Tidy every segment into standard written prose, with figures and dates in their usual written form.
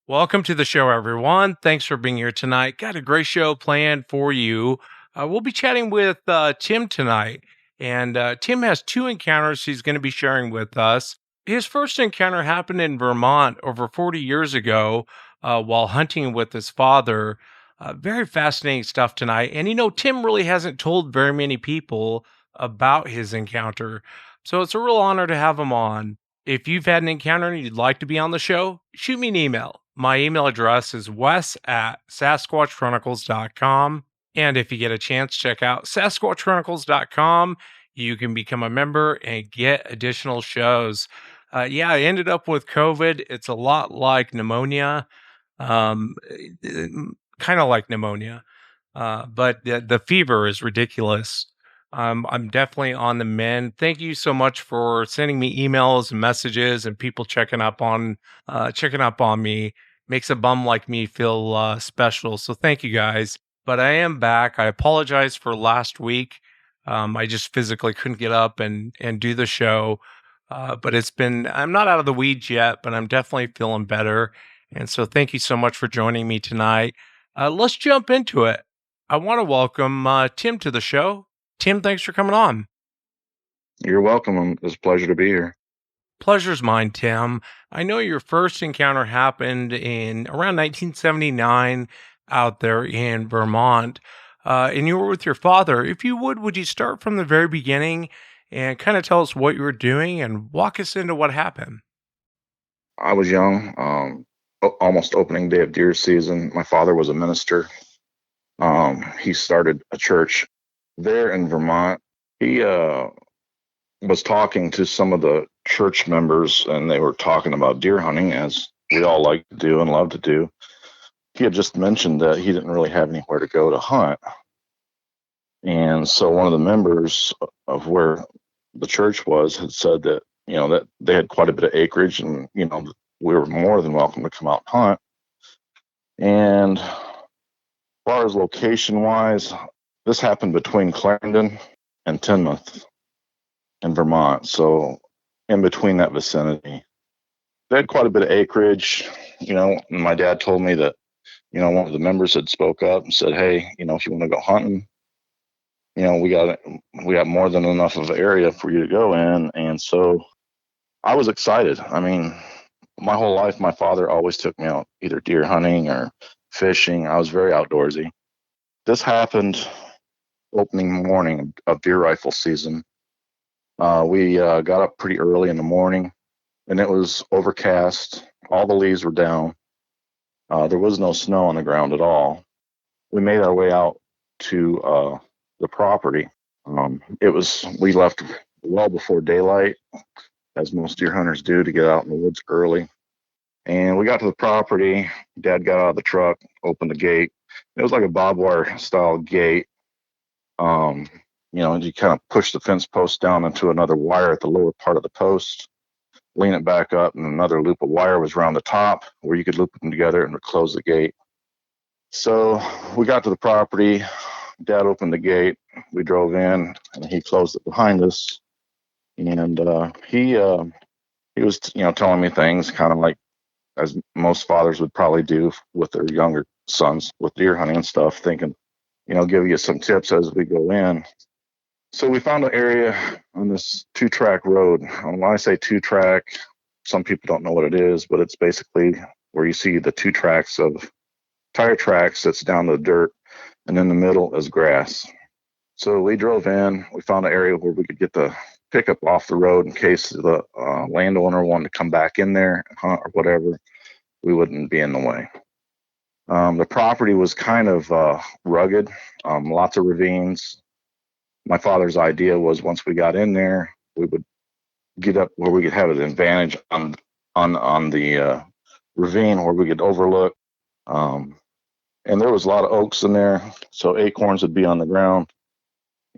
Welcome to the show, everyone. Thanks for being here tonight. Got a great show planned for you. We'll be chatting with Tim tonight, and Tim has two encounters he's going to be sharing with us. His first encounter happened in Vermont over 40 years ago while hunting with his father. Very fascinating stuff tonight. And Tim really hasn't told very many people about his encounter. So it's a real honor to have him on. If you've had an encounter and you'd like to be on the show, shoot me an email. My email address is wes@sasquatchchronicles.com. And if you get a chance, check out sasquatchchronicles.com. You can become a member and get additional shows. I ended up with COVID. It's a lot like pneumonia, um, kind of like pneumonia, but the fever is ridiculous. I'm definitely on the mend. Thank you so much for sending me emails and messages and people checking up on me. Makes a bum like me feel special. So thank you guys. But I am back. I apologize for last week. I just physically couldn't get up and do the show. But I'm not out of the weeds yet, but I'm definitely feeling better. And so thank you so much for joining me tonight. Let's jump into it. I want to welcome Tim to the show. Tim, thanks for coming on. You're welcome. It's a pleasure to be here. Pleasure's mine, Tim. I know your first encounter happened in around 1979 out there in Vermont, and you were with your father. If you would you start from the very beginning and kind of tell us what you were doing and walk us into what happened? I was young, almost opening day of deer season. My father was a minister. He started a church there in Vermont. He was talking to some of the church members, and they were talking about deer hunting, as we all like to do and love to do. He had just mentioned that he didn't really have anywhere to go to hunt. And so one of the members of where the church was had said that, that they had quite a bit of acreage, and, we were more than welcome to come out and hunt. And as far as location wise, this happened between Clarendon and Tinmouth in Vermont. So in between that vicinity, they had quite a bit of acreage, and my dad told me that, one of the members had spoke up and said, hey, if you want to go hunting, we got more than enough of an area for you to go in. And so I was excited. I mean, my whole life, my father always took me out either deer hunting or fishing. I was very outdoorsy. This happened opening morning of deer rifle season. We got up pretty early in the morning, and it was overcast. All the leaves were down. There was no snow on the ground at all. We made our way out to the property. We left well before daylight, as most deer hunters do, to get out in the woods early. And we got to the property. Dad got out of the truck, opened the gate. It was like a barbed wire style gate. And you kind of push the fence post down into another wire at the lower part of the post, lean it back up, and another loop of wire was around the top where you could loop them together and close the gate. So we got to the property. Dad opened the gate. We drove in, and he closed it behind us. And he was, telling me things kind of like as most fathers would probably do with their younger sons with deer hunting and stuff, thinking, give you some tips as we go in. So we found an area on this 2-track road. When I say 2-track, some people don't know what it is, but it's basically where you see the 2 tracks of tire tracks that's down to the dirt, and in the middle is grass. So we drove in. We found an area where we could get the pickup off the road in case the landowner wanted to come back in there and hunt or whatever. We wouldn't be in the way. The property was kind of rugged, lots of ravines. My father's idea was once we got in there, we would get up where we could have an advantage on the ravine where we could overlook. And there was a lot of oaks in there, so acorns would be on the ground.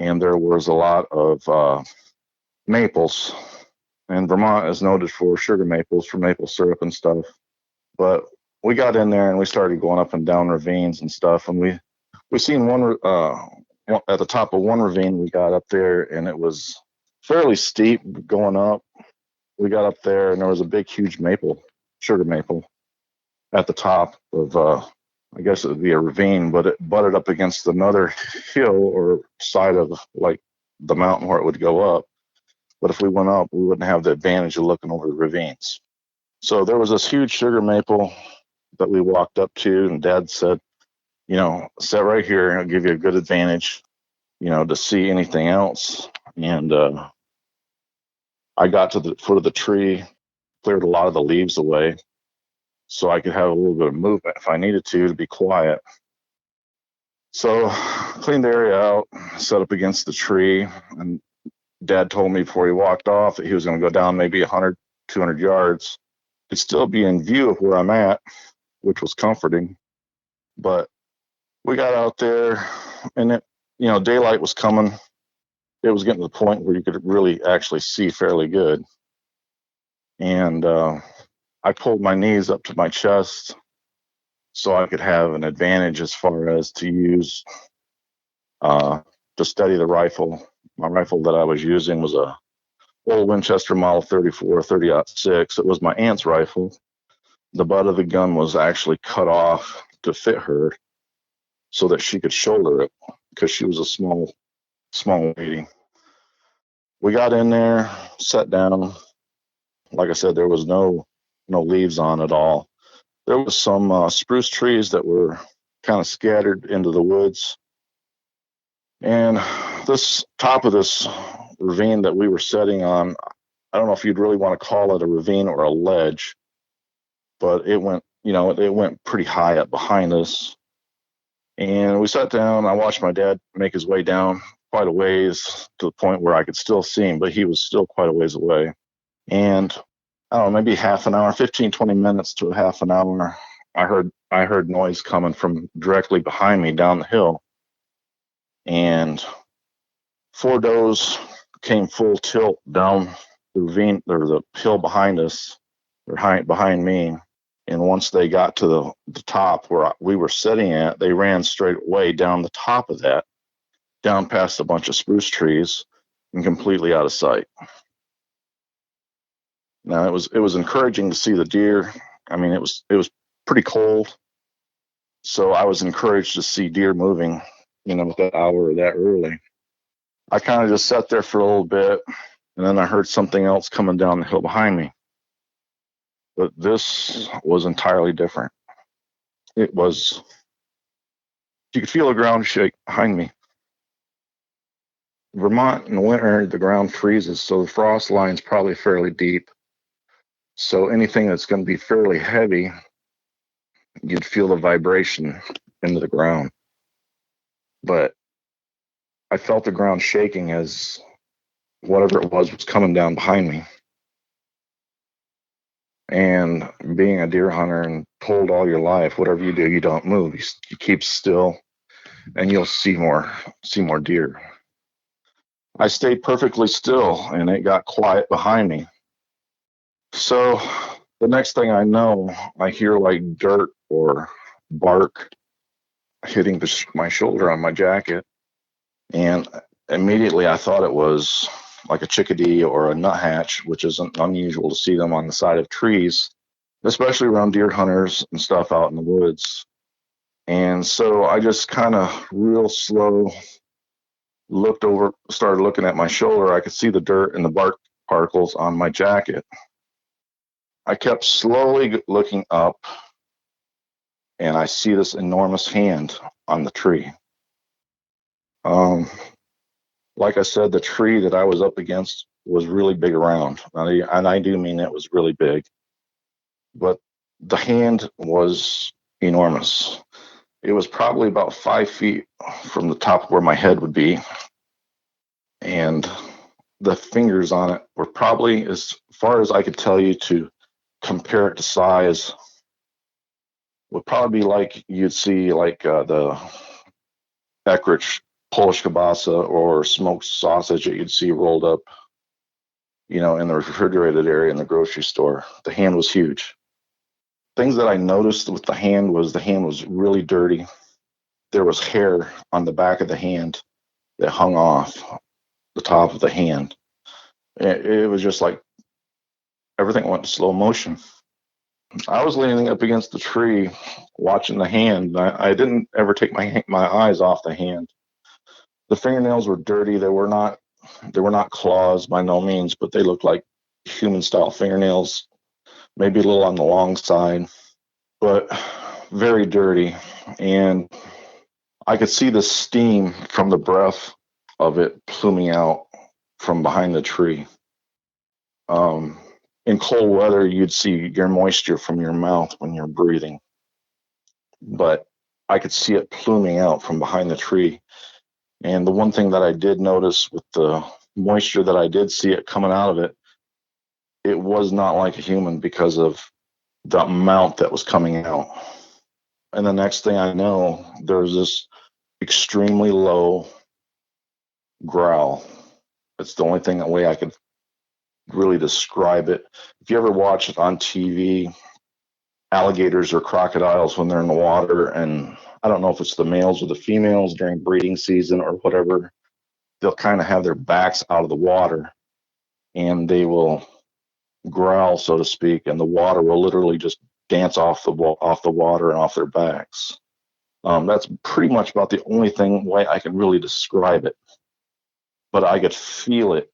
And there was a lot of maples. And Vermont is noted for sugar maples, for maple syrup and stuff. But we got in there and we started going up and down ravines and stuff. And we seen one at the top of one ravine. We got up there and it was fairly steep going up. We got up there and there was a big, huge maple, sugar maple. at the top of, I guess it would be a ravine, but it butted up against another hill or side of like the mountain where it would go up. But if we went up, we wouldn't have the advantage of looking over the ravines. So there was this huge sugar maple that we walked up to, and Dad said, sit right here and it'll give you a good advantage, to see anything else. And I got to the foot of the tree, cleared a lot of the leaves away so I could have a little bit of movement if I needed to be quiet. So cleaned the area out, set up against the tree, and Dad told me before he walked off that he was going to go down maybe 100, 200 yards. It'd still be in view of where I'm at, which was comforting. But we got out there, and daylight was coming. It was getting to the point where you could really actually see fairly good. And I pulled my knees up to my chest so I could have an advantage as far as to use to steady the rifle. My rifle that I was using was a old Winchester Model 34 30-06. It was my aunt's rifle. The butt of the gun was actually cut off to fit her so that she could shoulder it because she was a small lady. We got in there, sat down. Like I said, there was no leaves on at all. There was some spruce trees that were kind of scattered into the woods. And this top of this ravine that we were sitting on, I don't know if you'd really want to call it a ravine or a ledge, but it went pretty high up behind us. And we sat down. I watched my dad make his way down quite a ways to the point where I could still see him, but he was still quite a ways away. And I don't know, maybe half an hour, 15, 20 minutes to a half an hour, I heard noise coming from directly behind me down the hill. And 4 does came full tilt down the ravine or the hill behind us, or behind me. And once they got to the top where we were sitting at, they ran straight away down the top of that, down past a bunch of spruce trees and completely out of sight. Now it was encouraging to see the deer. I mean, it was pretty cold, so I was encouraged to see deer moving, that hour or that early. I kind of just sat there for a little bit, and then I heard something else coming down the hill behind me. But this was entirely different. It was, you could feel the ground shake behind me. Vermont in the winter, the ground freezes, so the frost line's probably fairly deep. So anything that's going to be fairly heavy, you'd feel the vibration into the ground. But I felt the ground shaking as whatever it was coming down behind me. And being a deer hunter and told all your life, whatever you do, you don't move. You keep still, and you'll see more deer. I stayed perfectly still, and it got quiet behind me. So the next thing I know, I hear like dirt or bark hitting my shoulder on my jacket. And immediately I thought it was like a chickadee or a nuthatch, which isn't unusual to see them on the side of trees, especially around deer hunters and stuff out in the woods. And so I just kind of real slow looked over, started looking at my shoulder. I could see the dirt and the bark particles on my jacket. I kept slowly looking up, and I see this enormous hand on the tree. Like I said, the tree that I was up against was really big around, and I do mean it was really big. But the hand was enormous. It was probably about 5 feet from the top where my head would be, and the fingers on it were probably, as far as I could tell you to compare it to size, would probably be like you'd see like the Eckrich Polish kielbasa or smoked sausage that you'd see rolled up, in the refrigerated area in the grocery store. The hand was huge. Things that I noticed with the hand was really dirty. There was hair on the back of the hand that hung off the top of the hand. It was just like everything went in slow motion. I was leaning up against the tree, watching the hand. I didn't ever take my eyes off the hand. The fingernails were dirty. They were not claws by no means, but they looked like human style fingernails, maybe a little on the long side, but very dirty. And I could see the steam from the breath of it pluming out from behind the tree. Um, in cold weather, you'd see your moisture from your mouth when you're breathing, but I could see it pluming out from behind the tree. And the one thing that I did notice with the moisture that I did see it coming out of it, it was not like a human because of the amount that was coming out. And the next thing I know, there's this extremely low growl. It's the only thing that way I could really describe it. If you ever watch it on TV, alligators or crocodiles when they're in the water, and I don't know if it's the males or the females during breeding season or whatever, they'll kind of have their backs out of the water and they will growl, so to speak, and the water will literally just dance off the water and off their backs. That's pretty much about the only thing way I can really describe it, but I could feel it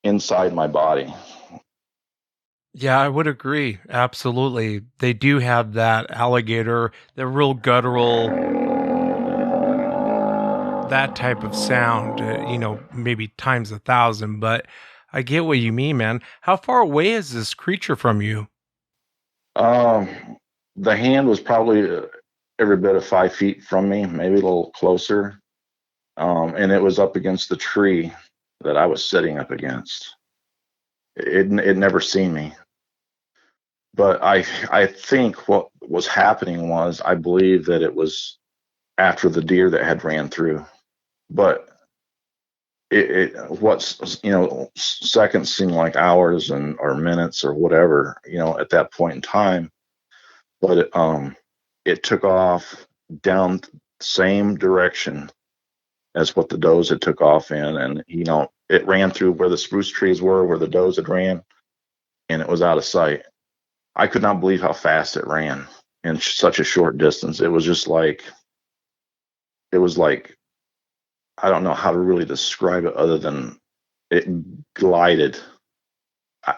inside my body. Yeah, I would agree. Absolutely. They do have that alligator, the real guttural, that type of sound, maybe times 1,000, but I get what you mean, man. How far away is this creature from you? Um, the hand was probably every bit of 5 feet from me, maybe a little closer, and it was up against the tree that I was sitting up against. It never seen me, but I think what was happening was I believe that it was after the deer that had ran through, but what's seconds seem like hours and or minutes or whatever at that point in time, but it took off down the same direction as what the does had took off in, and it ran through where the spruce trees were, where the does had ran, and it was out of sight. I could not believe how fast it ran in such a short distance. It was like I don't know how to really describe it other than it glided.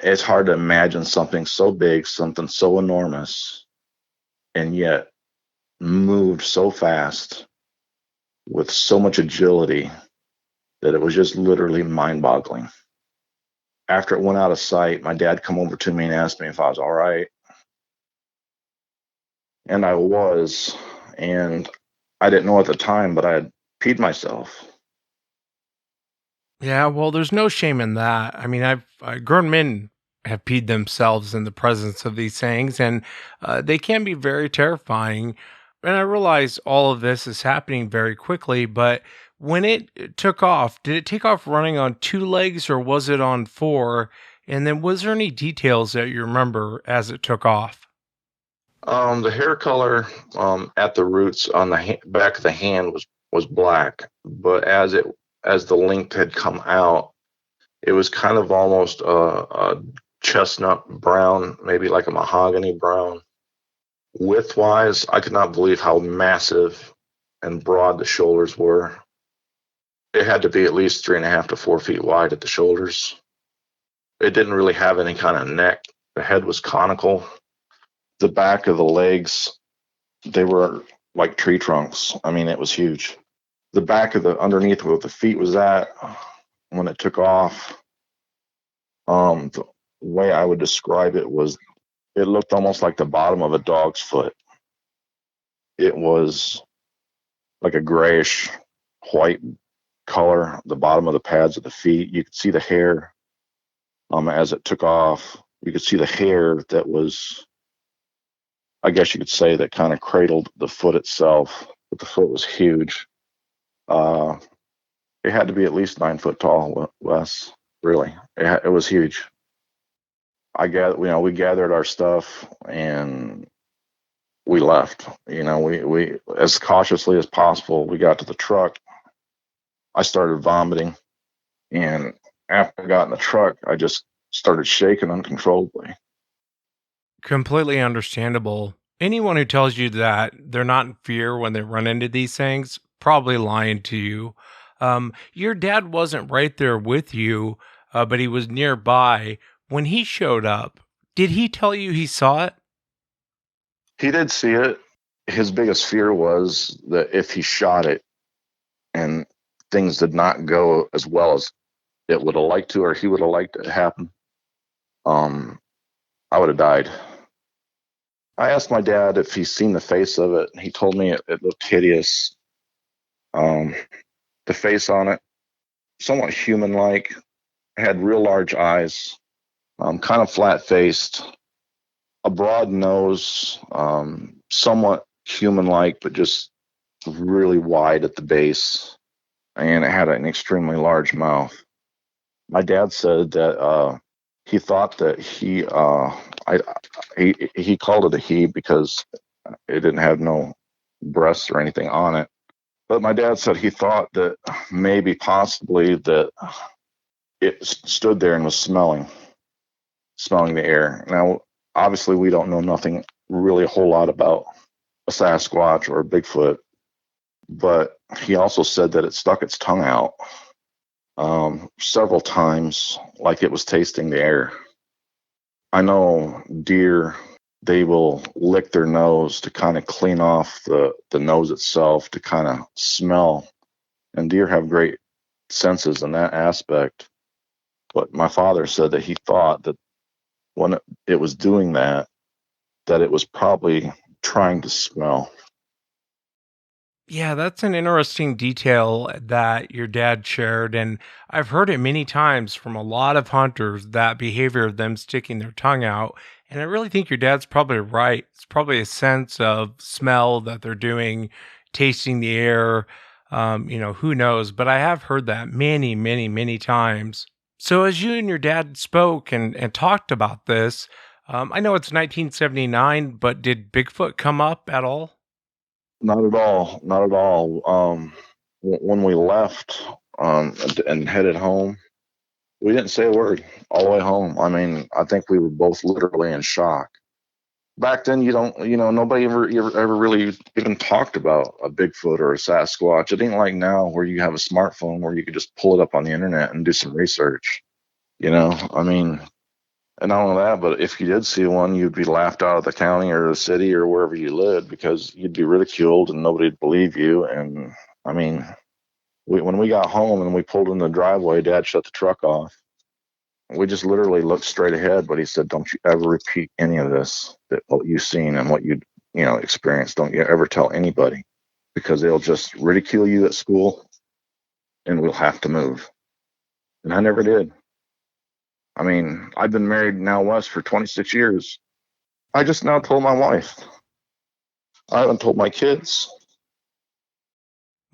It's hard to imagine something so big, something so enormous, and yet moved so fast with so much agility that it was just literally mind-boggling. After it went out of sight, my dad come over to me and asked me if I was all right, and I was, and I didn't know at the time, but I had peed myself. Yeah, well, there's no shame in that. I mean, grown men have peed themselves in the presence of these things, and they can be very terrifying. And I realize all of this is happening very quickly, but when it took off, did it take off running on two legs or was it on four? And then was there any details that you remember as it took off? The hair color at the roots on the back of the hand was black, but as the length had come out, it was kind of almost a chestnut brown, maybe like a mahogany brown. Width wise, I could not believe how massive and broad the shoulders were. It had to be at least 3.5 to 4 feet wide at the shoulders. It didn't really have any kind of neck. The head was conical. The back of the legs, they were like tree trunks. I mean, it was huge. The back of the underneath where the feet was at when it took off, the way I would describe it was it looked almost like the bottom of a dog's foot. It was like a grayish white color, the bottom of the pads of the feet. You could see the hair as it took off. You could see the hair that was, I guess you could say, that kind of cradled the foot itself, but the foot was huge. Uh, it had to be at least 9 foot tall, Wes. Really, it was huge. We gathered our stuff and we left. We as cautiously as possible. We got to the truck. I started vomiting, and after I got in the truck, I just started shaking uncontrollably. Completely understandable. Anyone who tells you that they're not in fear when they run into these things, probably lying to you. Your dad wasn't right there with you, but he was nearby. When he showed up, did he tell you he saw it? He did see it. His biggest fear was that if he shot it and things did not go as well as it would have liked to, or he would have liked it to happen, um, I would have died. I asked my dad if he's seen the face of it. He told me it looked hideous. Um, the face on it, somewhat human like, had real large eyes, kind of flat faced, a broad nose, somewhat human like, but just really wide at the base. And it had an extremely large mouth. My dad said that he thought that I, he called it a he because it didn't have no breasts or anything on it. But my dad said he thought that maybe possibly that it stood there and was smelling the air. Now, obviously, we don't know nothing really a whole lot about a Sasquatch or a Bigfoot, but he also said that it stuck its tongue out several times, like it was tasting the air. I know deer, they will lick their nose to kind of clean off the nose itself to kind of smell. And deer have great senses in that aspect. But my father said that he thought that when it was doing that, that it was probably trying to smell. Yeah, that's an interesting detail that your dad shared. And I've heard it many times from a lot of hunters, that behavior of them sticking their tongue out. And I really think your dad's probably right. It's probably a sense of smell that they're doing, tasting the air. Who knows? But I have heard that many, many, many times. So as you and your dad spoke and talked about this, I know it's 1979, but did Bigfoot come up at all? Not at all. Not at all. When we left and headed home, we didn't say a word all the way home. I mean, I think we were both literally in shock. Back then, nobody ever really even talked about a Bigfoot or a Sasquatch. It ain't like now where you have a smartphone where you could just pull it up on the internet and do some research. I mean, and not only that, but if you did see one, you'd be laughed out of the county or the city or wherever you lived because you'd be ridiculed and nobody'd believe you. And I mean, when we got home and we pulled in the driveway, Dad shut the truck off. We just literally looked straight ahead, but he said, "Don't you ever repeat any of this, that what you've seen and what you experienced. Don't you ever tell anybody because they'll just ridicule you at school and we'll have to move." And I never did. I mean, I've been married now, Wes, for 26 years. I just now told my wife. I haven't told my kids.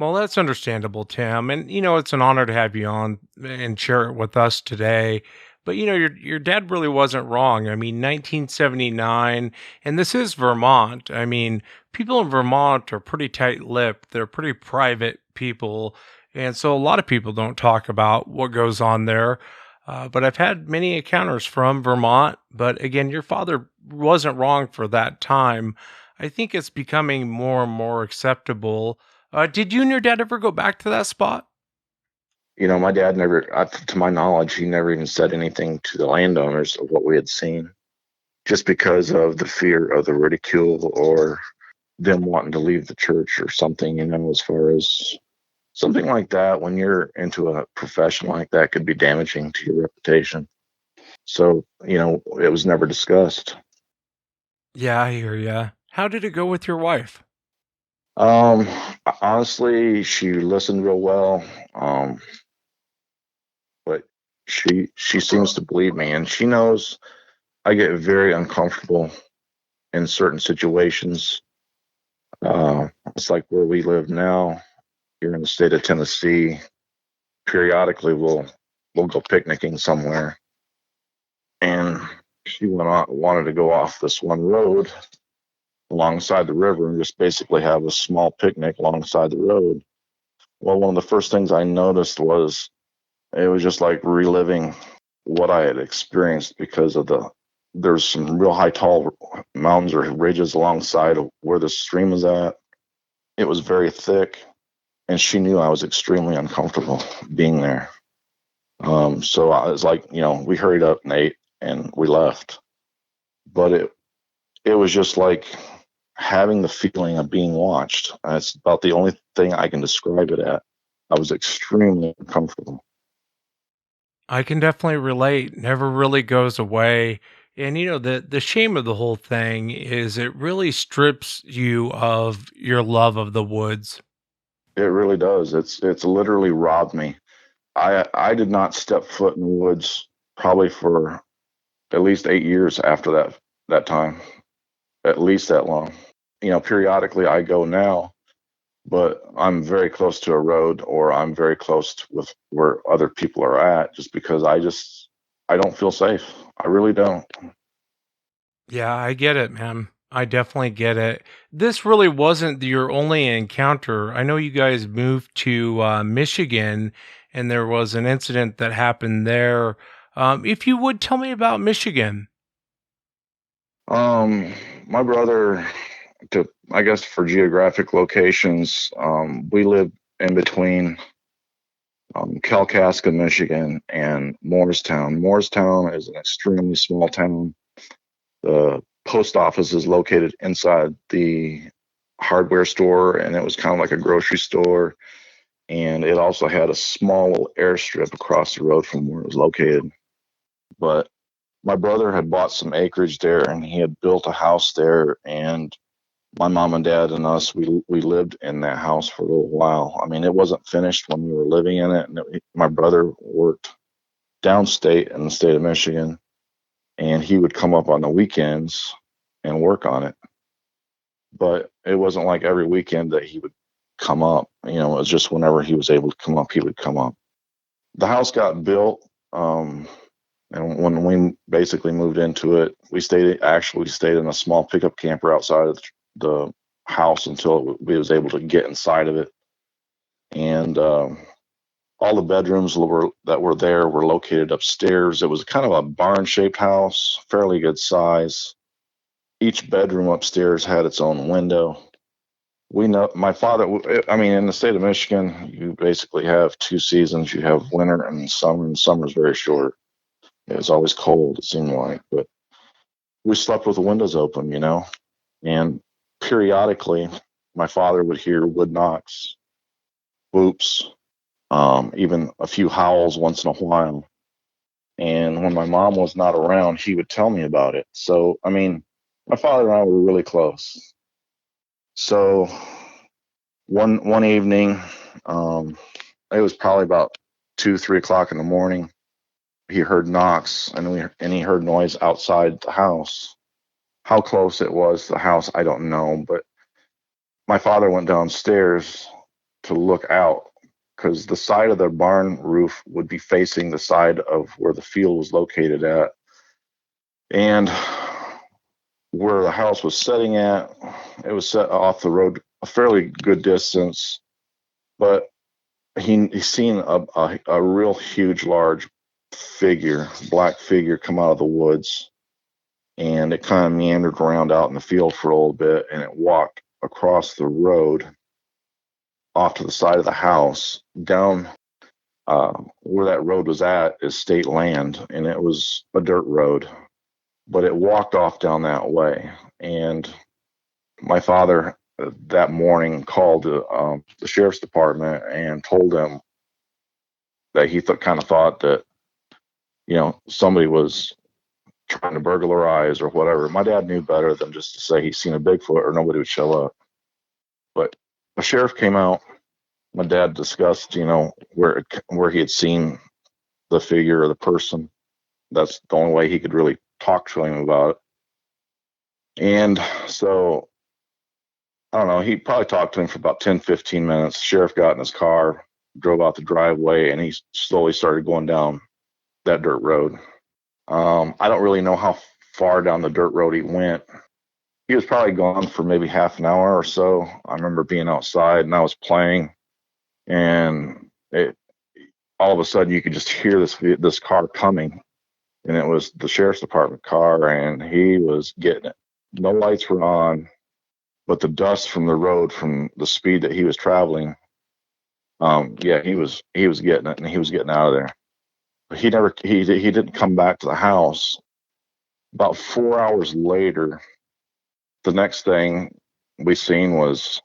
Well, that's understandable, Tim. And it's an honor to have you on and share it with us today. But your dad really wasn't wrong. I mean, 1979, and this is Vermont. I mean, people in Vermont are pretty tight-lipped. They're pretty private people, and so a lot of people don't talk about what goes on there. But I've had many encounters from Vermont. But again, your father wasn't wrong for that time. I think it's becoming more and more acceptable. Did you and your dad ever go back to that spot? My dad never, to my knowledge, he never even said anything to the landowners of what we had seen, just because of the fear of the ridicule or them wanting to leave the church or something, as far as something like that, when you're into a profession like that, could be damaging to your reputation. So, it was never discussed. Yeah, I hear ya. How did it go with your wife? Um, Honestly, she listened real well. But she seems to believe me, and she knows I get very uncomfortable in certain situations. It's like where we live now here in the state of Tennessee. Periodically, we'll go picnicking somewhere, and she wanted to go off this one road alongside the river and just basically have a small picnic alongside the road. Well, one of the first things I noticed was it was just like reliving what I had experienced because of the There's some real high, tall mountains or ridges alongside of where the stream was at. It was very thick, and she knew I was extremely uncomfortable being there. So I was like, we hurried up and ate, and we left. But it was just like having the feeling of being watched. It's about the only thing I can describe it at. I was extremely uncomfortable. I can definitely relate. Never really goes away. And the shame of the whole thing is it really strips you of your love of the woods. It really does. It's literally robbed me. I did not step foot in the woods probably for at least 8 years after that time, at least that long. Periodically I go now, but I'm very close to a road or I'm very close to with where other people are at, just because I don't feel safe. I really don't. Yeah, I get it, man. I definitely get it. This really wasn't your only encounter. I know you guys moved to Michigan and there was an incident that happened there. If you would tell me about Michigan. Um, my brother, to I guess for geographic locations, we live in between Kalkaska, Michigan, and Moorestown. Moorestown is an extremely small town. The post office is located inside the hardware store, and it was kind of like a grocery store. And it also had a small little airstrip across the road from where it was located. But my brother had bought some acreage there, and he had built a house there. And my mom and dad and us, we lived in that house for a little while. I mean, it wasn't finished when we were living in it. And my brother worked downstate in the state of Michigan, and he would come up on the weekends and work on it. But it wasn't like every weekend that he would come up. It was just whenever he was able to come up, he would come up. The house got built, and when we basically moved into it, we stayed in a small pickup camper outside of the house until we was able to get inside of it. And all the bedrooms that were there were located upstairs. It was kind of a barn-shaped house, fairly good size. Each bedroom upstairs had its own window. We know my father. I mean, in the state of Michigan, you basically have two seasons. You have winter and summer, and summer's very short. It was always cold, it seemed like, but we slept with the windows open. And periodically, my father would hear wood knocks, whoops, even a few howls once in a while. And when my mom was not around, he would tell me about it. So, I mean, my father and I were really close. So one evening, it was probably about 2, 3 o'clock in the morning. He heard knocks, and he heard noise outside the house. How close it was to the house, I don't know, but my father went downstairs to look out because the side of the barn roof would be facing the side of where the field was located at. And where the house was setting at, it was set off the road a fairly good distance, but he seen a real huge, large black figure come out of the woods, and it kind of meandered around out in the field for a little bit, and it walked across the road off to the side of the house. Down where that road was at is state land, and it was a dirt road, but it walked off down that way. And my father that morning called the sheriff's department and told them that he kind of thought that somebody was trying to burglarize or whatever. My dad knew better than just to say he's seen a Bigfoot or nobody would show up. But the sheriff came out. My dad discussed, where he had seen the figure or the person. That's the only way he could really talk to him about it. And so, I don't know, he probably talked to him for about 10, 15 minutes. The sheriff got in his car, drove out the driveway, and he slowly started going down that dirt road. I don't really know how far down the dirt road he went. He was probably gone for maybe half an hour or so. I remember being outside and I was playing, and all of a sudden you could just hear this car coming, and it was the sheriff's department car, and he was getting it. No lights were on, but the dust from the road, from the speed that he was traveling, yeah, he was getting it, and he was getting out of there. But he didn't come back to the house. About 4 hours later, the next thing we seen was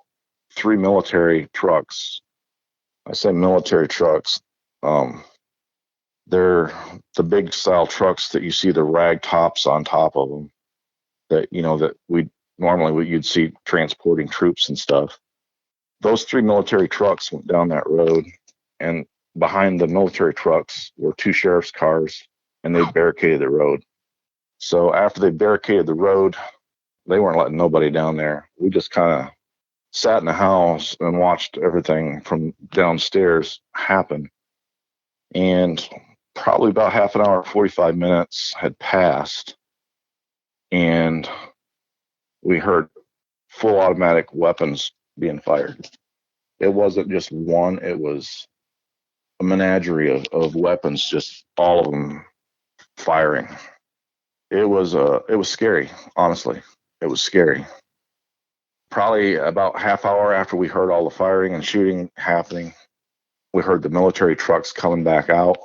three military trucks. I say military trucks. Um, they're the big style trucks that you see the rag tops on top of them. That that we normally you'd see transporting troops and stuff. Those three military trucks went down that road, and behind the military trucks were two sheriff's cars, and they barricaded the road. So after they barricaded the road, they weren't letting nobody down there. We just kind of sat in the house and watched everything from downstairs happen. And probably about half an hour, 45 minutes had passed, and we heard full automatic weapons being fired. It wasn't just one, it was a menagerie of weapons, just all of them firing. It was scary, honestly. It was scary. Probably about half hour after we heard all the firing and shooting happening, we heard the military trucks coming back out.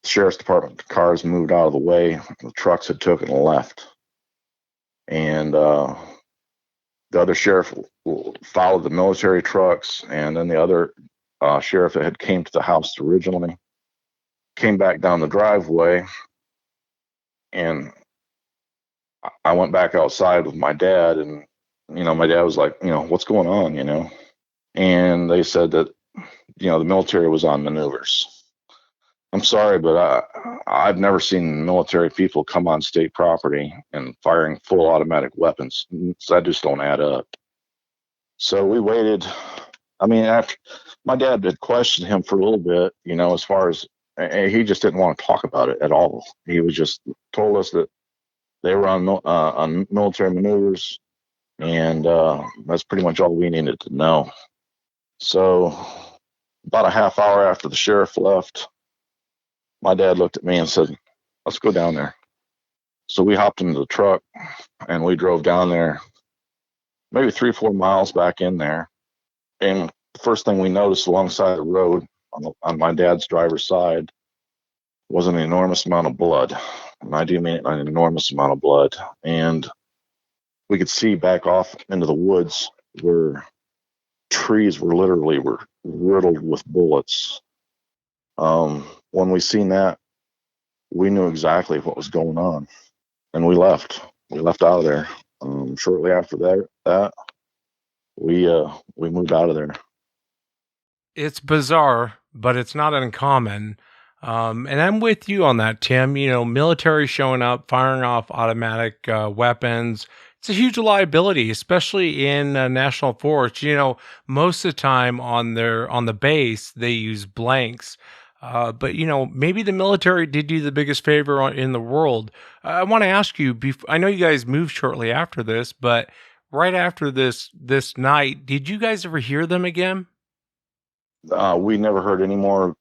The sheriff's department cars moved out of the way. The trucks had taken and left. And the other sheriff followed the military trucks, and then the other sheriff that had came to the house originally came back down the driveway, and I went back outside with my dad, and my dad was like, what's going on, and they said that the military was on maneuvers. I'm sorry, but I've never seen military people come on state property and firing full automatic weapons. That just don't add up. So we waited. I mean, after my dad had questioned him for a little bit, as far as he just didn't want to talk about it at all. He was just told us that they were on military maneuvers, and that's pretty much all we needed to know. So about a half hour after the sheriff left, my dad looked at me and said, let's go down there. So we hopped into the truck and we drove down there, maybe 3 or 4 miles back in there. And the first thing we noticed alongside the road on my dad's driver's side was an enormous amount of blood. And I do mean an enormous amount of blood. And we could see back off into the woods where trees were riddled with bullets. When we seen that, we knew exactly what was going on, and we left. We left out of there. Shortly after that we moved out of there. It's bizarre, but it's not uncommon. And I'm with you on that, Tim. Military showing up, firing off automatic weapons. It's a huge liability, especially in national forests. Most of the time on the base, they use blanks. But maybe the military did you the biggest favor in the world. I want to ask you. I know you guys moved shortly after this, but right after this night, did you guys ever hear them again? We never heard any more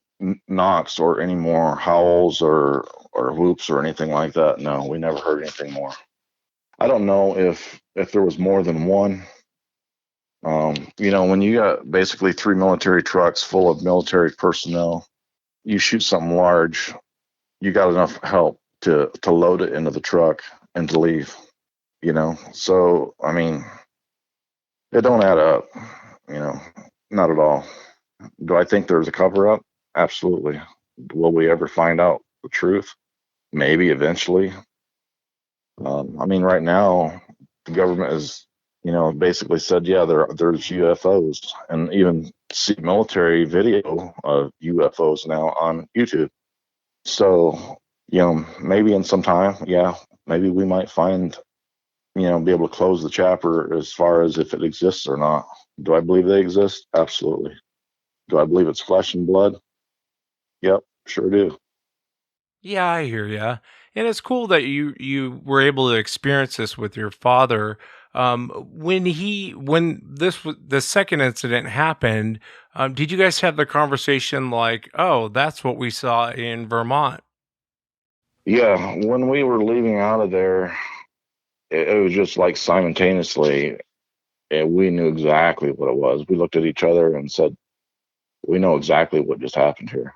knocks or any more howls or whoops or anything like that. No, we never heard anything more. I don't know if there was more than one. When you got basically three military trucks full of military personnel, you shoot something large, you got enough help to load it into the truck and to leave. So I mean, it don't add up. Not at all. Do I think there's a cover up? Absolutely. Will we ever find out the truth? Maybe eventually. I mean, right now, the government has, basically said, yeah, there's UFOs, and even see military video of UFOs now on YouTube. So, maybe in some time, yeah, maybe we might find, be able to close the chapter as far as if it exists or not. Do I believe they exist? Absolutely. Do I believe it's flesh and blood? Yep, sure do. Yeah, I hear ya. And it's cool that you were able to experience this with your father. When the second incident happened, did you guys have the conversation like, "Oh, that's what we saw in Vermont"? Yeah, when we were leaving out of there, it was just like simultaneously, we knew exactly what it was. We looked at each other and said, "We know exactly what just happened here."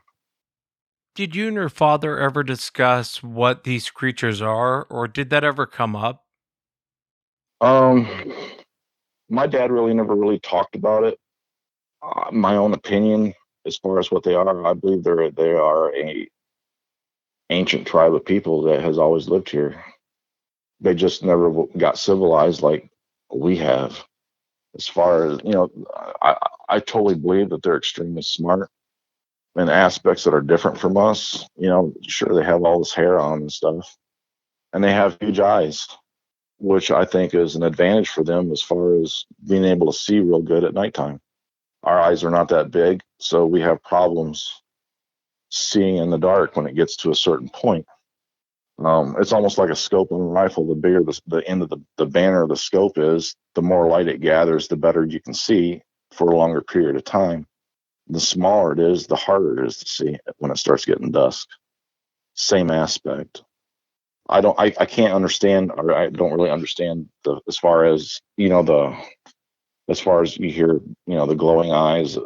Did you and your father ever discuss what these creatures are, or did that ever come up? Um, my dad really never really talked about it. My own opinion, as far as what they are, I believe they are a ancient tribe of people that has always lived here. They just never got civilized like we have. As far as I, I totally believe that they're extremely smart in aspects that are different from us. Sure, they have all this hair on and stuff, and they have huge eyes, which I think is an advantage for them as far as being able to see real good at nighttime. Our eyes are not that big, so we have problems seeing in the dark when it gets to a certain point. It's almost like a scope on a rifle. The bigger the end of the banner of the scope is, the more light it gathers, the better you can see for a longer period of time. The smaller it is, the harder it is to see when it starts getting dusk. Same aspect. I can't understand, or I don't really understand the as far as as far as you hear, the glowing eyes,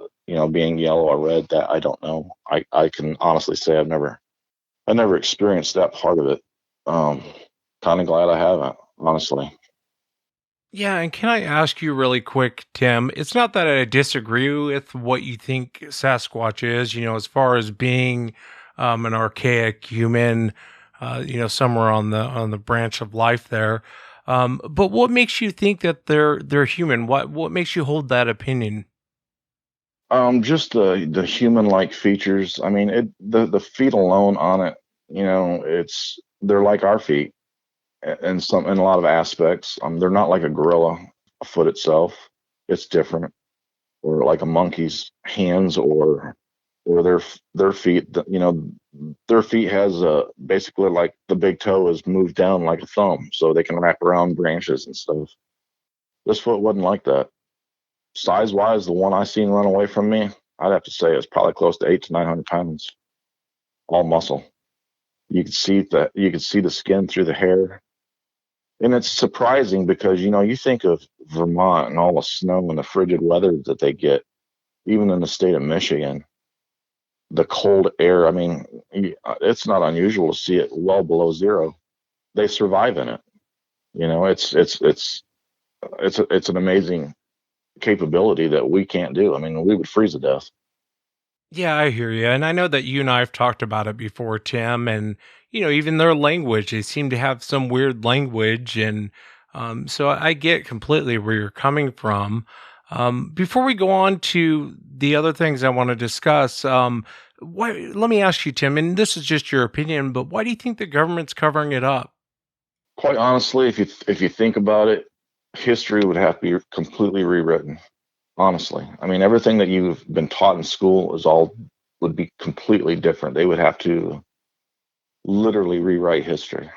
being yellow or red. That I don't know. I can honestly say I never experienced that part of it. Um, Kind of glad I haven't, honestly. Yeah, and can I ask you really quick, Tim? It's not that I disagree with what you think Sasquatch is, as far as being an archaic human, somewhere on the branch of life there. But what makes you think that they're human? What makes you hold that opinion? Just the human like features. I mean, the feet alone on it, they're like our feet in a lot of aspects. They're not like a gorilla, a foot itself. It's different, or like a monkey's hands, or their feet. Their feet has basically like the big toe is moved down like a thumb, so they can wrap around branches and stuff. This foot wasn't like that. Size wise, the one I seen run away from me, I'd have to say it's probably close to 8 to 900 pounds, all muscle. You could see the skin through the hair. And it's surprising because you think of Vermont and all the snow and the frigid weather that they get, even in the state of Michigan, the cold air. I mean, it's not unusual to see it well below zero. They survive in it. It's an amazing capability that we can't do. I mean, we would freeze to death. Yeah, I hear you. And I know that you and I have talked about it before, Tim, and even their language, they seem to have some weird language and so I get completely where you're coming from. Before we go on to the other things I want to discuss, let me ask you, Tim, and this is just your opinion, but why do you think the government's covering it up? Quite honestly, if you think about it, history would have to be completely rewritten. Honestly, I mean, everything that you've been taught in school is all would be completely different. They would have to literally rewrite history.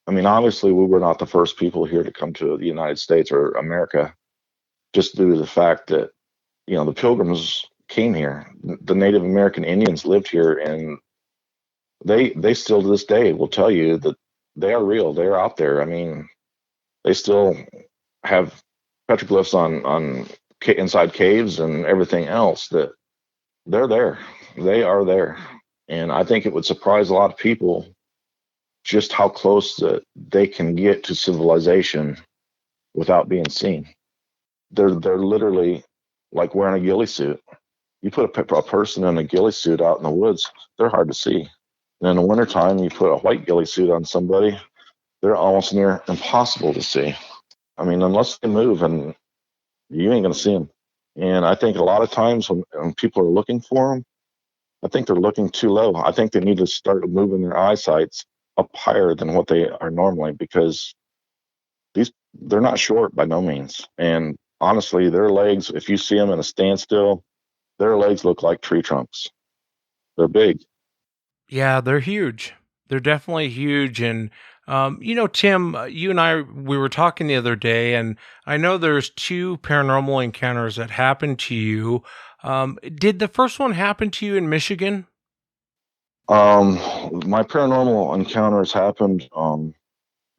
I mean, obviously, we were not the first people here to come to the United States or America, just due to the fact that the Pilgrims came here. The Native American Indians lived here, and they still to this day will tell you that they are real. They are out there. I mean, they still have petroglyphs on inside caves and everything else that they're there. They are there. And I think it would surprise a lot of people just how close that they can get to civilization without being seen. They're literally like wearing a ghillie suit. You put a person in a ghillie suit out in the woods, they're hard to see. And in the wintertime, you put a white ghillie suit on somebody, they're almost near impossible to see. I mean, unless they move, and you ain't going to see them. And I think a lot of times when people are looking for them, I think they're looking too low. I think they need to start moving their eyesights up higher than what they are normally, because these they're not short by no means. And honestly, their legs, if you see them in a standstill, their legs look like tree trunks. They're big. Yeah, they're huge. They're definitely huge. And, Tim, you and we were talking the other day, and I know there's two paranormal encounters that happened to you. Did the first one happen to you in Michigan? My paranormal encounters happened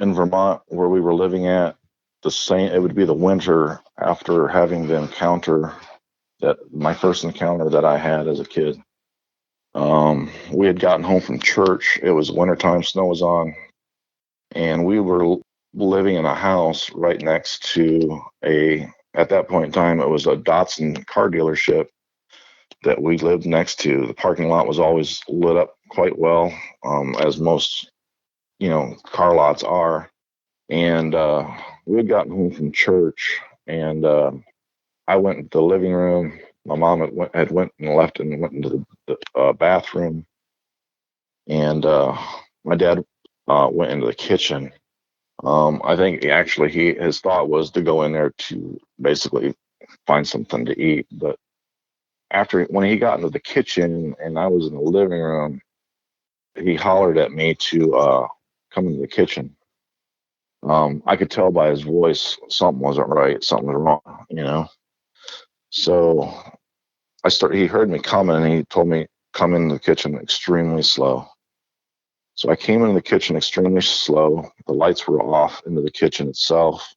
in Vermont, where we were living at. The same, it would be the winter after having the encounter that my first encounter that I had as a kid. We had gotten home from church. It was wintertime, snow was on, and we were living in a house right next to at that point in time, it was a Datsun car dealership that we lived next to. The parking lot was always lit up quite well, as most, car lots are. And we had gotten home from church, and I went into the living room. My mom had went and left and went into the bathroom, and my dad went into the kitchen. I think actually his thought was to go in there to basically find something to eat. But when he got into the kitchen and I was in the living room, he hollered at me to come into the kitchen. I could tell by his voice something wasn't right, something was wrong. So he heard me coming and he told me come into the kitchen extremely slow. So I came into the kitchen extremely slow. The lights were off into the kitchen itself,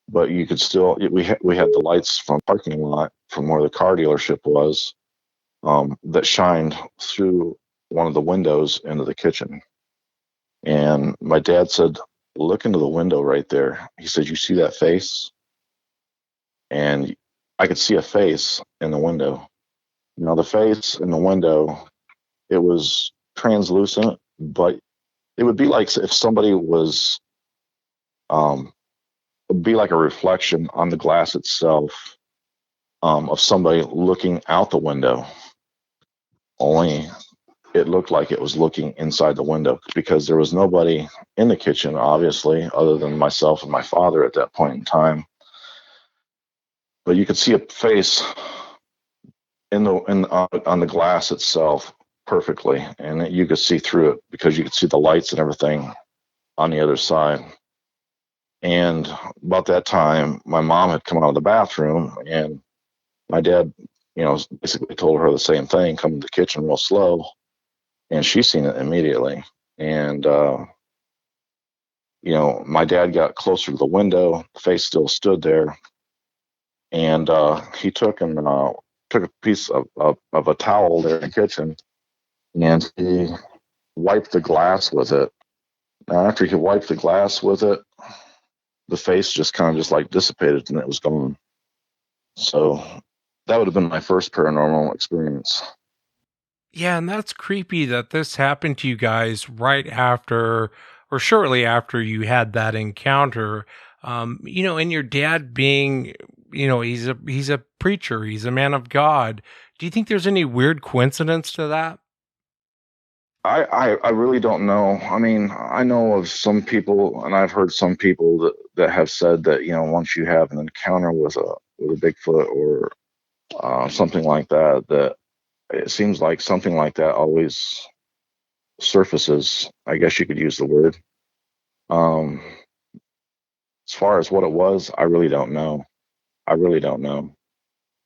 but you could still we had the lights from the parking lot from where the car dealership was, that shined through one of the windows into the kitchen. And my dad said, "Look into the window right there." He said, "You see that face?" And I could see a face in the window. Now the face in the window, it was translucent, but it would be like if somebody was, um, it'd be like a reflection on the glass itself, of somebody looking out the window. Only it looked like it was looking inside the window because there was nobody in the kitchen, obviously, other than myself and my father at that point in time. But you could see a face on the glass itself perfectly, and you could see through it because you could see the lights and everything on the other side. And about that time, my mom had come out of the bathroom, and my dad, basically told her the same thing: come to the kitchen real slow. And she seen it immediately. And my dad got closer to the window. The face still stood there, and he took a piece of a towel there in the kitchen, and he wiped the glass with it. Now, after he wiped the glass with it, the face just kind of just like dissipated and it was gone. So that would have been my first paranormal experience. Yeah, and that's creepy that this happened to you guys right after or shortly after you had that encounter. And your dad being, he's a preacher, he's a man of God. Do you think there's any weird coincidence to that? I really don't know. I mean, I know of some people, and I've heard some people that have said that once you have an encounter with a Bigfoot or something like that, that it seems like something like that always surfaces. I guess you could use the word. Um, as far as what it was, I really don't know. I really don't know.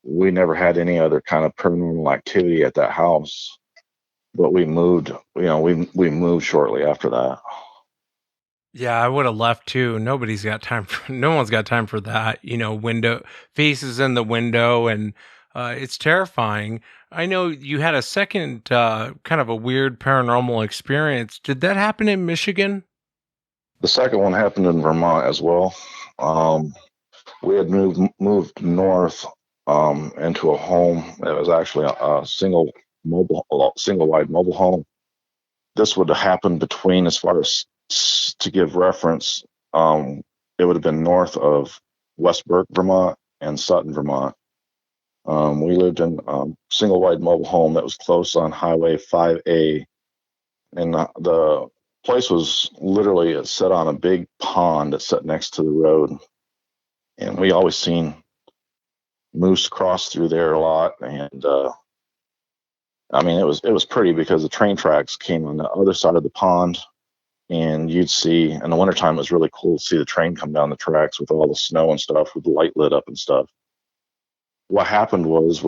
We never had any other kind of paranormal activity at that house, but we moved. We moved shortly after that. Yeah, I would have left too. Nobody's got time for no one's got time for that. Window faces in the window and it's terrifying. I know you had a second kind of a weird paranormal experience. Did that happen in Michigan? The second one happened in Vermont as well. Um, we had moved north, into a home that was actually a single wide mobile home. This would have happened between, as far as to give reference, it would have been north of Westburg, Vermont, and Sutton, Vermont. We lived in a single wide mobile home that was close on Highway 5A, and the place was literally set on a big pond that sat next to the road. And we always seen moose cross through there a lot. And I mean, it was pretty because the train tracks came on the other side of the pond, and you'd see in the wintertime it was really cool to see the train come down the tracks with all the snow and stuff with the light lit up and stuff. What happened was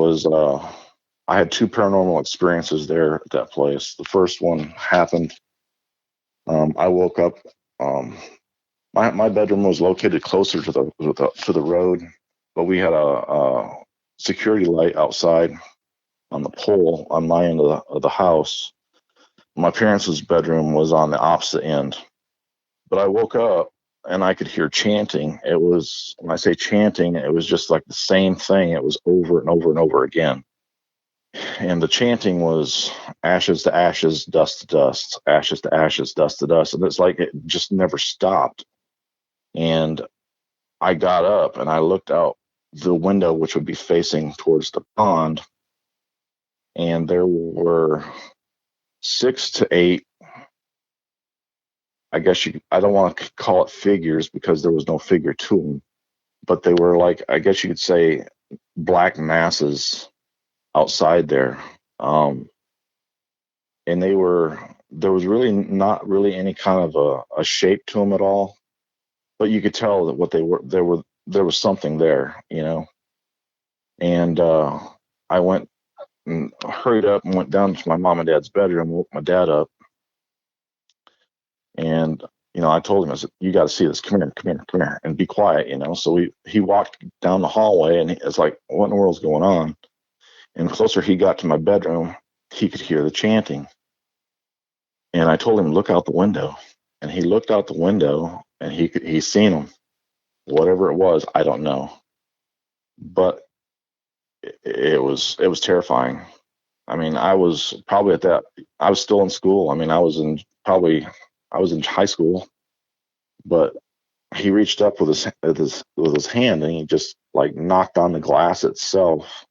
I had two paranormal experiences there at that place. The first one happened. I woke up. Um, my bedroom was located closer to the road, but we had a security light outside on the pole on my end of the house. My parents' bedroom was on the opposite end. But I woke up and I could hear chanting. It was, when I say chanting, it was just like the same thing. It was over and over and over again. And the chanting was ashes to ashes, dust to dust, ashes to ashes, dust to dust. And it's like it just never stopped. And I got up and I looked out the window, which would be facing towards the pond. And there were 6 to 8, I guess I don't want to call it figures because there was no figure to them, but they were like, I guess you could say, black masses outside there. And there was really not really any kind of a shape to them at all, but you could tell that what they were, there was something there, you know. And I went and hurried up and went down to my mom and dad's bedroom, woke my dad up, and I told him, I said, "You got to see this. Come here, come here, come here, and be quiet." So he walked down the hallway, and it's like, "What in the world's going on?" And the closer he got to my bedroom, he could hear the chanting. And I told him, "Look out the window." And he looked out the window, and he's seen them. Whatever it was, I don't know, but it was terrifying. I mean, I was probably at that. I was still in school. I mean, I was in high school, but he reached up with his hand and he just like knocked on the glass itself.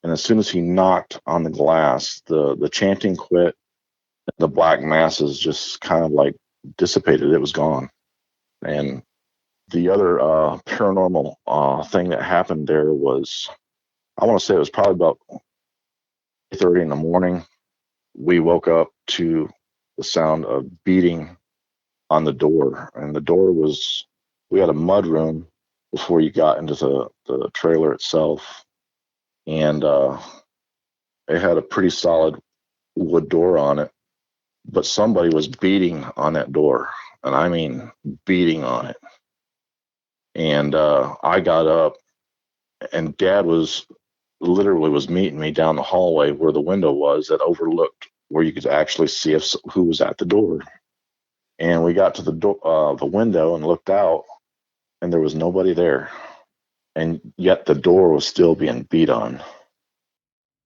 And as soon as he knocked on the glass, the chanting quit. The black masses just kind of like dissipated. It was gone. And the other paranormal thing that happened there was, I want to say it was probably about 3:30 in the morning. We woke up to the sound of beating on the door, and the door was, we had a mud room before you got into the trailer itself, and it had a pretty solid wood door on it, but somebody was beating on that door, and I mean beating on it. And I got up, and Dad was meeting me down the hallway where the window was that overlooked where you could actually see who was at the door. And we got to the window and looked out, and there was nobody there. And yet the door was still being beat on.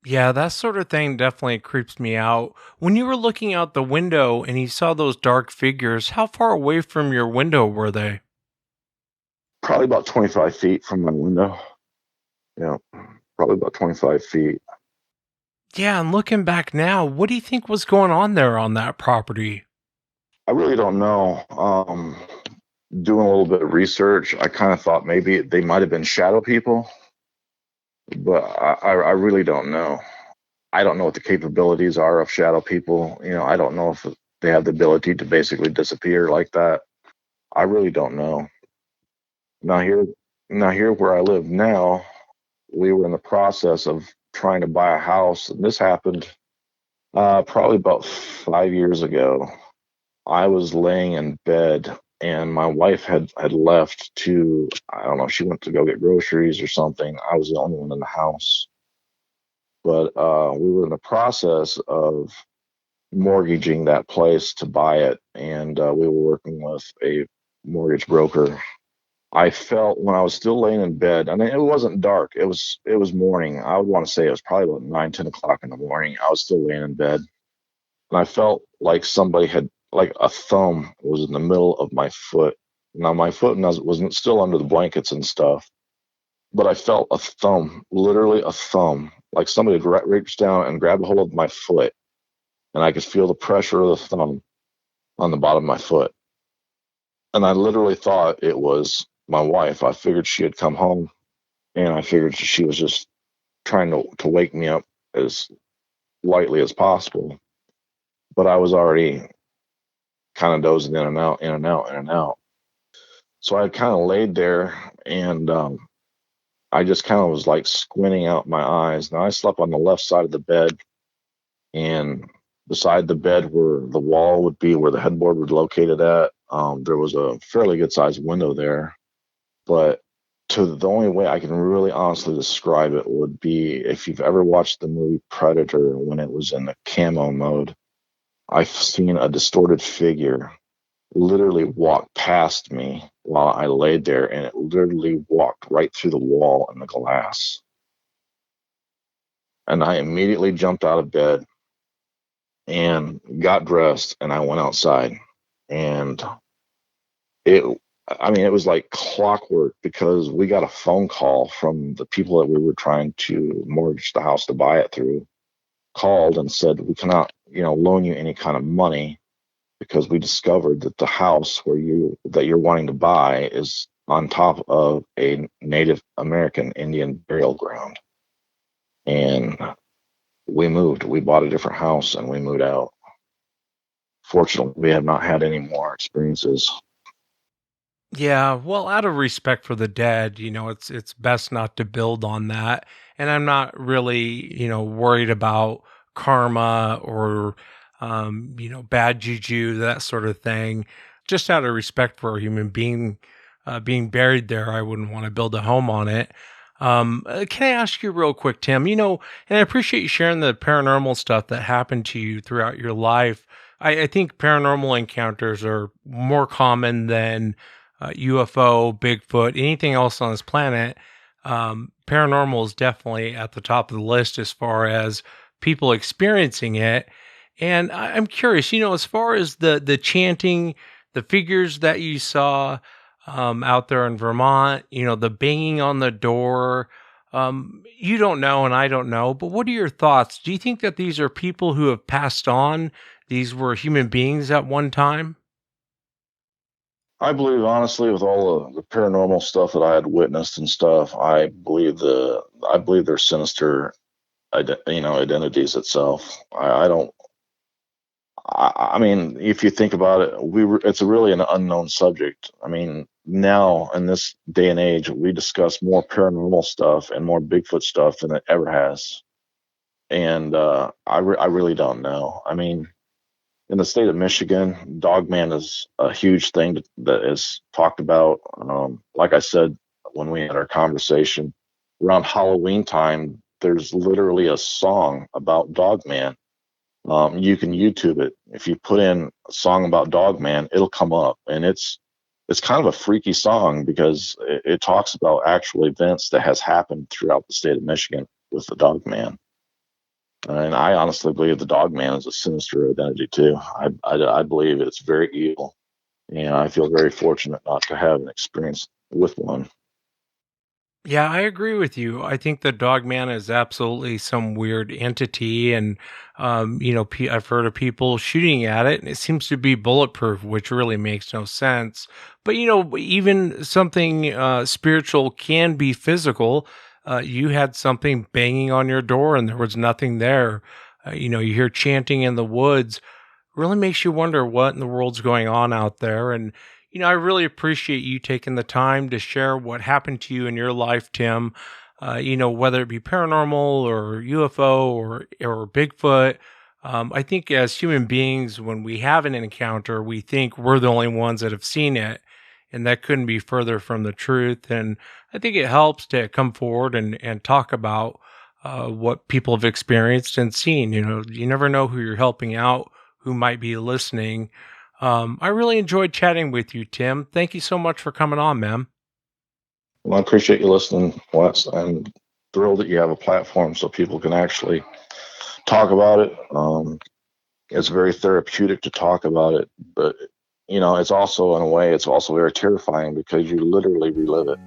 Yeah, that sort of thing definitely creeps me out. When you were looking out the window and you saw those dark figures, how far away from your window were they? Probably about 25 feet from my window. Yeah, probably about 25 feet. Yeah, and looking back now, what do you think was going on there on that property? I really don't know. Doing a little bit of research, I kind of thought maybe they might have been shadow people, but I really don't know. I don't know what the capabilities are of shadow people. I don't know if they have the ability to basically disappear like that. I really don't know. Now here, now here where I live now, we were in the process of trying to buy a house, and this happened probably about 5 years ago. I was laying in bed, and my wife had left to, I don't know, she went to go get groceries or something. I was the only one in the house, but we were in the process of mortgaging that place to buy it, and we were working with a mortgage broker. I felt when I was still laying in bed, I mean, it wasn't dark. It was morning. I would want to say it was probably about 9, 10 o'clock in the morning. I was still laying in bed, and I felt like somebody had, like a thumb was in the middle of my foot. Now my foot wasn't still under the blankets and stuff, but I felt a thumb, literally a thumb, like somebody had reached down and grabbed a hold of my foot, and I could feel the pressure of the thumb on the bottom of my foot. And I literally thought it was my wife. I figured she had come home, and I figured she was just trying to wake me up as lightly as possible. But I was already kind of dozing in and out, in and out, in and out. So I kind of laid there, and I just kind of was like squinting out my eyes. Now I slept on the left side of the bed, and beside the bed where the wall would be, where the headboard would located at, there was a fairly good sized window there. But the only way I can really honestly describe it would be if you've ever watched the movie Predator when it was in the camo mode. I've seen a distorted figure literally walk past me while I laid there, and it literally walked right through the wall and the glass. And I immediately jumped out of bed and got dressed, and I went outside. And it, I mean, it was like clockwork because we got a phone call from the people that we were trying to mortgage the house to buy it through, called and said, we cannot, loan you any kind of money because we discovered that the house that you're wanting to buy is on top of a Native American Indian burial ground. And we moved. We bought a different house and we moved out. Fortunately, we have not had any more experiences. Yeah, well, out of respect for the dead, it's best not to build on that. And I'm not really, worried about karma or bad juju, that sort of thing. Just out of respect for a human being being buried there, I wouldn't want to build a home on it. Can I ask you real quick, Tim? And I appreciate you sharing the paranormal stuff that happened to you throughout your life. I think paranormal encounters are more common than UFO, Bigfoot, anything else on this planet. Paranormal is definitely at the top of the list as far as people experiencing it. And I'm curious, as far as the chanting, the figures that you saw out there in Vermont, the banging on the door. You don't know, and I don't know, but what are your thoughts? Do you think that these are people who have passed on? These were human beings at one time? I believe, honestly, with all the paranormal stuff that I had witnessed and stuff, I believe they're sinister, identities itself. I don't. I mean, if you think about it, it's really an unknown subject. I mean, now in this day and age, we discuss more paranormal stuff and more Bigfoot stuff than it ever has. And I really don't know. I mean, in the state of Michigan, Dogman is a huge thing that is talked about. Like I said when we had our conversation, around Halloween time, there's literally a song about Dogman. You can YouTube it. If you put in a song about Dogman, it'll come up, and it's kind of a freaky song because it talks about actual events that has happened throughout the state of Michigan with the Dogman. And I honestly believe the Dogman is a sinister identity too. I believe it's very evil, and I feel very fortunate not to have an experience with one. Yeah, I agree with you. I think the dog man is absolutely some weird entity, and I've heard of people shooting at it, and it seems to be bulletproof, which really makes no sense. But even something spiritual can be physical. You had something banging on your door, and there was nothing there. You hear chanting in the woods, really makes you wonder what in the world's going on out there. And, I really appreciate you taking the time to share what happened to you in your life, Tim. Whether it be paranormal or UFO or Bigfoot. I think as human beings, when we have an encounter, we think we're the only ones that have seen it. And that couldn't be further from the truth. And I think it helps to come forward and talk about what people have experienced and seen. You never know who you're helping out, who might be listening. I really enjoyed chatting with you, Tim. Thank you so much for coming on, man. Well, I appreciate you listening, Wes. I'm thrilled that you have a platform so people can actually talk about it. It's very therapeutic to talk about it, but it's also in a way it's also very terrifying because you literally relive it.